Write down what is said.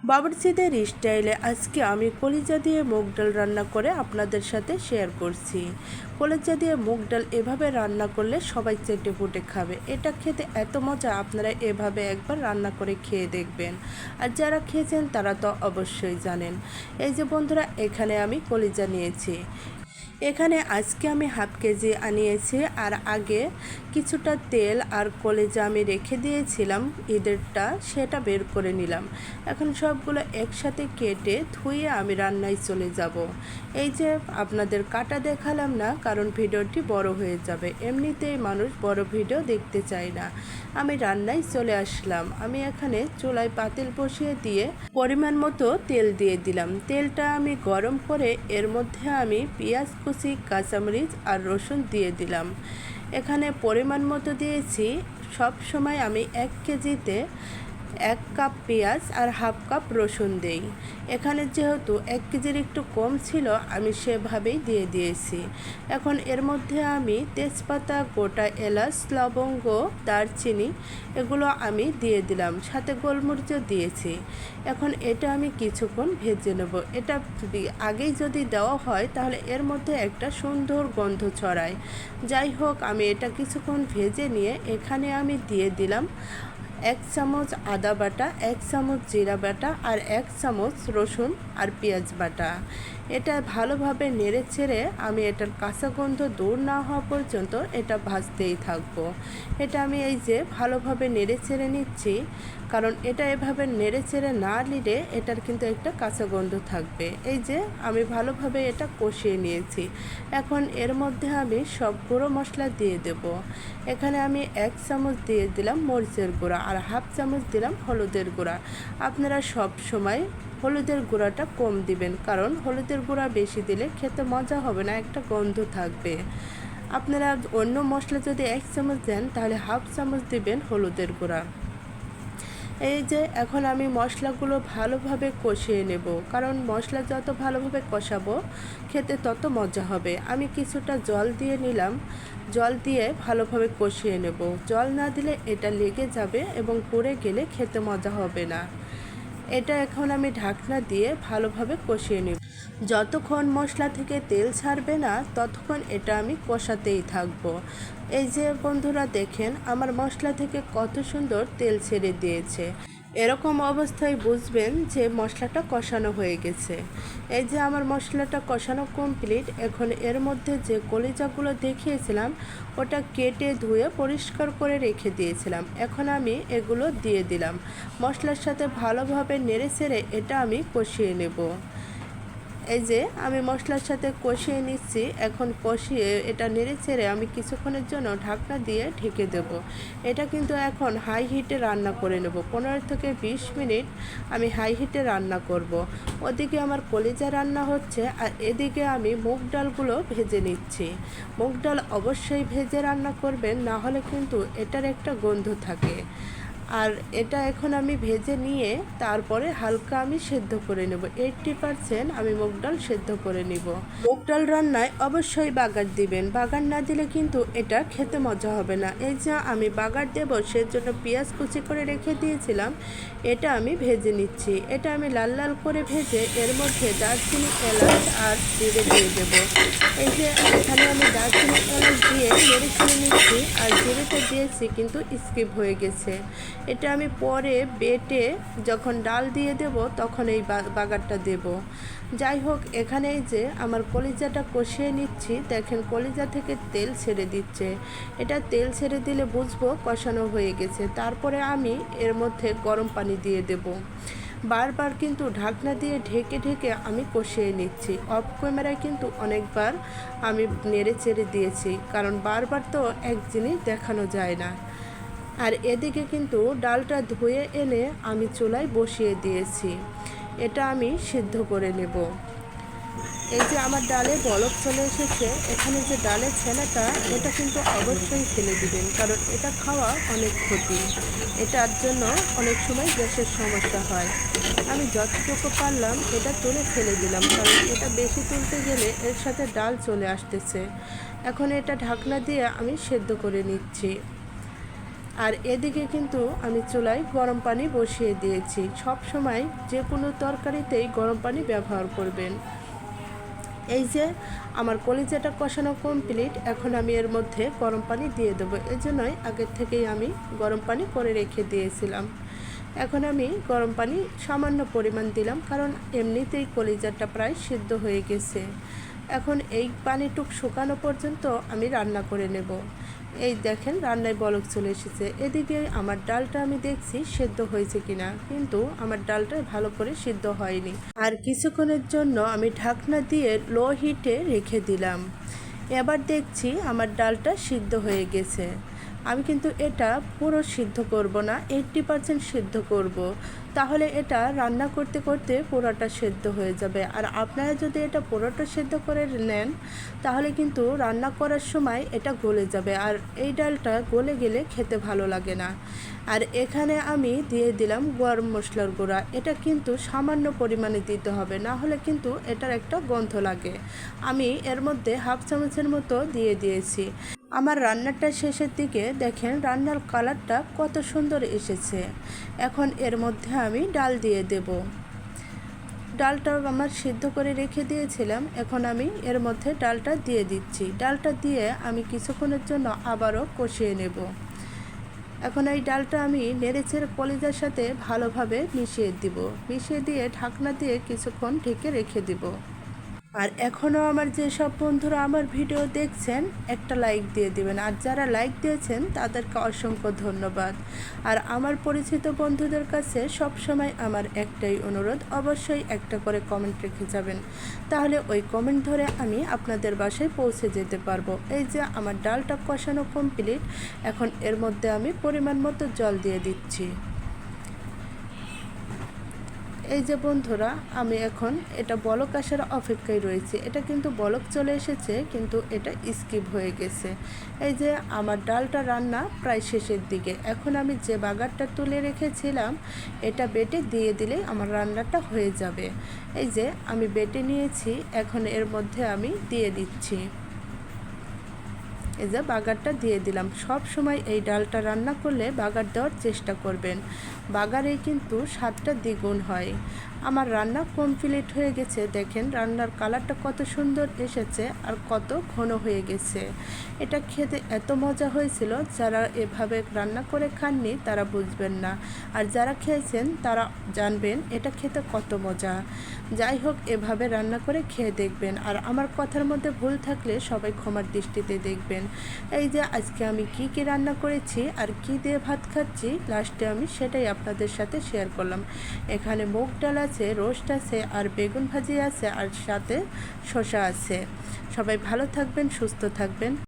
বাবুর্চিদের স্টাইলে আজকে আমি কলিজা দিয়ে মুগ ডাল রান্না করে আপনাদের সাথে শেয়ার করছি। কলিজা দিয়ে মুগ ডাল এভাবে রান্না করলে সবাই চেটে পুটে খাবে। এটা খেতে এত মজা, আপনারা এভাবে একবার রান্না করে খেয়ে দেখবেন। আর যারা খেয়েছেন তারা তো অবশ্যই জানেন। এই যে বন্ধুরা, এখানে আমি কলিজা নিয়েছি। এখানে আজকে আমি হাফ কেজি আনিয়েছি। আর আগে কিছুটা তেল আর কলিজা আমি রেখে দিয়েছিলাম ঈদেরটা, সেটা বের করে নিলাম। এখন সবগুলো একসাথে কেটে ধুয়ে আমি রান্নায় চলে যাব। এই যে আপনাদের কাটা দেখালাম না, কারণ ভিডিওটি বড় হয়ে যাবে। এমনিতেই মানুষ বড় ভিডিও দেখতে চায় না। আমি রান্নায় চলে আসলাম। আমি এখানে চুলায় পাতিল বসিয়ে দিয়ে পরিমাণ মতো তেল দিয়ে দিলাম। তেলটা আমি গরম করে এর মধ্যে আমি পেঁয়াজ কুচি, কাঁচামরিচ আর রসুন দিয়ে দিলাম। এখানে পরিমাণ মতো দিয়েছি। সব সময় আমি 1 কেজিতে 1 কাপ পেঁয়াজ আর হাফ কাপ রসুন দেই। এখানে যেহেতু 1 কেজির একটু কম ছিল, আমি সেভাবেই দিয়ে দিয়েছি। এখন এর মধ্যে আমি তেজপাতা, গোটা এলাচ, লবঙ্গ, দারচিনি এগুলো আমি দিয়ে দিলাম, সাথে গোলমরিচও দিয়েছি। এখন এটা আমি কিছুক্ষণ ভেজে নেব। এটা আগেই যদি দেওয়া হয় তাহলে এর মধ্যে একটা সুন্দর গন্ধ ছড়ায়। যাই হোক, আমি এটা কিছুক্ষণ ভেজে নিয়ে এখানে আমি দিয়ে দিলাম 1 চামচ আদা বাটা, 1 চামচ জিরা বাটা আর 1 চামচ রসুন আর পেঁয়াজ বাটা। এটা ভালোভাবে নেড়ে ছেড়ে আমি এটার কাঁচা গন্ধ দূর না হওয়া পর্যন্ত এটা ভাজতেই থাকবো। এটা আমি এই যে ভালোভাবে নেড়ে ছেড়ে নিচ্ছি, কারণ এটা এভাবে নেড়ে ছেড়ে না নিলে এটার কিন্তু একটা কাঁচা গন্ধ থাকবে। এই যে আমি ভালোভাবে এটা কষিয়ে নিয়েছি। এখন এর মধ্যে আমি সব গুঁড়ো মশলা দিয়ে দেব। এখানে আমি 1 চামচ দিয়ে দিলাম মরিচের গুঁড়া আর হাফ চামচ দিলাম হলুদের গুঁড়া। আপনারা সব সময় হলুদের গুঁড়াটা কম দিবেন, কারণ হলুদের গুঁড়া বেশি দিলে খেতে মজা হবে না, একটা গন্ধ থাকবে। আপনারা অন্য মশলা যদি 1 চামচ দেন তাহলে হাফ চামচ দিবেন হলুদের গুঁড়া। এই যে এখন আমি মশলাগুলো ভালোভাবে কষিয়ে নেব, কারণ মশলা যত ভালোভাবে কষাবো খেতে তত মজা হবে। আমি কিছুটা জল দিয়ে নিলাম। জল দিয়ে ভালোভাবে কষিয়ে নেব। জল না দিলে এটা লেগে যাবে এবং পুড়ে গেলে খেতে মজা হবে না। এটা এখন আমি ঢাকনা দিয়ে ভালোভাবে কষিয়ে নেব। যতক্ষণ মশলা থেকে তেল ছাড়বে না ততক্ষণ এটা আমি কষাতেই থাকবো। এই যে বন্ধুরা দেখেন, আমার মশলা থেকে কত সুন্দর তেল ছেড়ে দিয়েছে। এরকম অবস্থায় বুঝবেন যে মশলাটা কষানো হয়ে গেছে। এই যে আমার মশলাটা কষানো কমপ্লিট। এখন এর মধ্যে যে কলিজাগুলো দেখিয়েছিলাম ওটা কেটে ধুয়ে পরিষ্কার করে রেখে দিয়েছিলাম, এখন আমি এগুলো দিয়ে দিলাম। মশলার সাথে ভালোভাবে নেড়ে চেড়ে এটা আমি কষিয়ে নেব। এই যে আমি মশলার সাথে কষিয়ে নিচ্ছি। এখন কষিয়ে এটা নেড়ে ছেড়ে আমি কিছুক্ষণের জন্য ঢাকনা দিয়ে ঢেকে দেব। এটা কিন্তু এখন হাই হিটে রান্না করে নেব। 15 থেকে 20 মিনিট আমি হাই হিটে রান্না করব। ওদিকে আমার কলিজা রান্না হচ্ছে আর এদিকে আমি মুগ ডালগুলো ভেজে নিচ্ছি। মুগ ডাল অবশ্যই ভেজে রান্না করবেন, না হলে কিন্তু এটার একটা গন্ধ থাকে। আর এটা এখন আমি ভেজে নিয়ে তারপরে হালকা আমি সেদ্ধ করে নেব। 80% আমি মুগ ডাল সেদ্ধ করে নিব। মুগ ডাল রান্নায় অবশ্যই বাগার দিবেন, বাগার না দিলে কিন্তু এটা খেতে মজা হবে না। এই যে আমি বাগার দেবো সেজন্য পেঁয়াজ কুচি করে রেখে দিয়েছিলাম, এটা আমি ভেজে নিচ্ছি। এটা আমি লাল লাল করে ভেজে এর মধ্যে দারচিনি, এলাচ আর জিরে দিয়ে দেবো। এই যে এখানে আমি দারচিনি, এলাচ দিয়ে নেড়ে ছেড়ে নিচ্ছি আর জিরেটা দিয়েছি কিন্তু স্কিপ হয়ে গেছে। এটা আমি পরে বেটে যখন ডাল দিয়ে দেব তখন এই বাগারটা দেব। যাই হোক, এখানে এই যে আমার কলিজাটা কষিয়ে নিচ্ছি। দেখেন কলিজা থেকে তেল ছেড়ে দিচ্ছে। এটা তেল ছেড়ে দিলে বুঝবো কষানো হয়ে গেছে। তারপরে আমি এর মধ্যে গরম পানি দিয়ে দেব। বারবার কিন্তু ঢাকনা দিয়ে ঢেকে ঢেকে আমি কষিয়ে নিচ্ছি। অফ ক্যামেরায় কিন্তু অনেকবার আমি নেড়ে চেড়ে দিয়েছি, কারণ বারবার তো এক জিনিস দেখানো যায় না। আর এদিকে কিন্তু ডালটা ধুয়ে এনে আমি চুলায় বসিয়ে দিয়েছি। এটা আমি সিদ্ধ করে নেব। এই যে আমার ডালে বলক চলে এসেছে। এখানে যে ডালের ছেনাটা এটা কিন্তু অবশ্যই ফেলে দিবেন, কারণ এটা খাওয়া অনেক ক্ষতি। এটার জন্য অনেক সময় গ্যাসের সমস্যা হয়। আমি যতটুকু পারলাম এটা তুলে ফেলে দিলাম, কারণ এটা বেশি তুলতে গেলে এর সাথে ডাল চলে আসতেছে। এখন এটা ঢাকনা দিয়ে আমি সেদ্ধ করে নিচ্ছি। আর এদিকে কিন্তু আমি চুলায় গরম পানি বসিয়ে দিয়েছি। সব সময় যে কোনো তরকারিতেই গরম পানি ব্যবহার করবেন। এই যে আমার কলিজাটা কষানো কমপ্লিট, এখন আমি এর মধ্যে গরম পানি দিয়ে দেবো। এজন্যই আগের থেকেই আমি গরম পানি করে রেখে দিয়েছিলাম। এখন আমি গরম পানি সামান্য পরিমাণ দিলাম, কারণ এমনিতেই কলিজাটা প্রায় সিদ্ধ হয়ে গেছে। এখন এই পানিটুক শুকানো পর্যন্ত আমি রান্না করে নেব। এই দেখেন রান্নায় বলক চলে এসেছে। এদিকে আমার ডালটা আমি দেখছি সেদ্ধ হয়েছে কিনা, কিন্তু আমার ডালটা ভালো করে সিদ্ধ হয়নি। আর কিছুক্ষণের জন্য আমি ঢাকনা দিয়ে লো হিটে রেখে দিলাম। এবার দেখছি আমার ডালটা সিদ্ধ হয়ে গেছে। আমি কিন্তু এটা পুরো সিদ্ধ করব না, 80% সিদ্ধ করব, তাহলে এটা রান্না করতে করতে পুরোটা সেদ্ধ হয়ে যাবে। আর আপনারা যদি এটা পুরোটা সেদ্ধ করে নেন তাহলে কিন্তু রান্না করার সময় এটা গলে যাবে, আর এই ডালটা গলে গেলে খেতে ভালো লাগে না। আর এখানে আমি দিয়ে দিলাম গরম মশলার গুঁড়া। এটা কিন্তু সামান্য পরিমাণে দিতে হবে, না হলে কিন্তু এটার একটা গন্ধ লাগে। আমি এর মধ্যে হাফ চামচের মতো দিয়ে দিয়েছি। আমার রান্নাটা শেষের দিকে দেখেন রান্নার কালারটা কত সুন্দর এসেছে। এখন এর মধ্যে আমি ডাল দিয়ে দেব। ডালটা আমার সিদ্ধ করে রেখে দিয়েছিলাম, এখন আমি এর মধ্যে ডালটা দিয়ে দিচ্ছি। ডালটা দিয়ে আমি কিছুক্ষণের জন্য আবারও কষিয়ে নেব। এখন এই ডালটা আমি নেড়েচেড়ে কলিজার সাথে ভালোভাবে মিশিয়ে দিয়ে ঢাকনা দিয়ে কিছুক্ষণ ঢেকে রেখে দিব। আর এখনও আমার যেসব বন্ধুরা আমার ভিডিও দেখছেন একটা লাইক দিয়ে দিবেন, আর যারা লাইক দিয়েছেন তাদেরকে অসংখ্য ধন্যবাদ। আর আমার পরিচিত বন্ধুদের কাছে সব সময় আমার একটাই অনুরোধ, অবশ্যই একটা করে কমেন্ট রেখে যাবেন, তাহলে ওই কমেন্ট ধরে আমি আপনাদের বাসায় পৌঁছে যেতে পারবো। এই যে আমার ডালটা কষানো কমপ্লিট, এখন এর মধ্যে আমি পরিমাণ মতো জল দিয়ে দিচ্ছি। এই যে বন্ধুরা, আমি এখন এটা বলক আসার অপেক্ষায় রয়েছে। এটা কিন্তু বলক চলে এসেছে, কিন্তু এটা স্কিপ হয়ে গেছে। এই যে আমার ডালটা রান্না প্রায় শেষের দিকে। এখন আমি যে বাগারটা তুলে রেখেছিলাম এটা বেটে দিয়ে দিলে আমার রান্নাটা হয়ে যাবে। এই যে আমি বেটে নিয়েছি, এখন এর মধ্যে আমি দিয়ে দিচ্ছি। এই যে বাগারটা দিয়ে দিলাম। সব সময় এই ডালটা রান্না করলে বাগার দেওয়ার চেষ্টা করবেন, বাগারে কিন্তু স্বাদটা দ্বিগুণ হয়। আমার রান্না কমপ্লিট হয়ে গেছে। দেখেন রান্নার কালারটা কত সুন্দর এসেছে আর কত ঘন হয়ে গেছে। এটা খেতে এত মজা হয়েছিল, যারা এভাবে রান্না করে খাননি তারা বুঝবেন না, আর যারা খেয়েছেন তারা জানবেন এটা খেতে কত মজা। যাই হোক, এভাবে রান্না করে খেয়ে দেখবেন, আর আমার কথার মধ্যে ভুল থাকলে সবাই ক্ষমার দৃষ্টিতে দেখবেন। এই যে আজকে আমি কি কি রান্না করেছি আর কি দিয়ে ভাত খাচ্ছি লাস্টে আমি সেটাই আপনাদের সাথে শেয়ার করলাম। এখানে মুগ ডাল আছে, রোস্ট আছে, আর বেগুন ভাজি আছে, আর সাথে শসা আছে। সবাই ভালো থাকবেন, সুস্থ থাকবেন।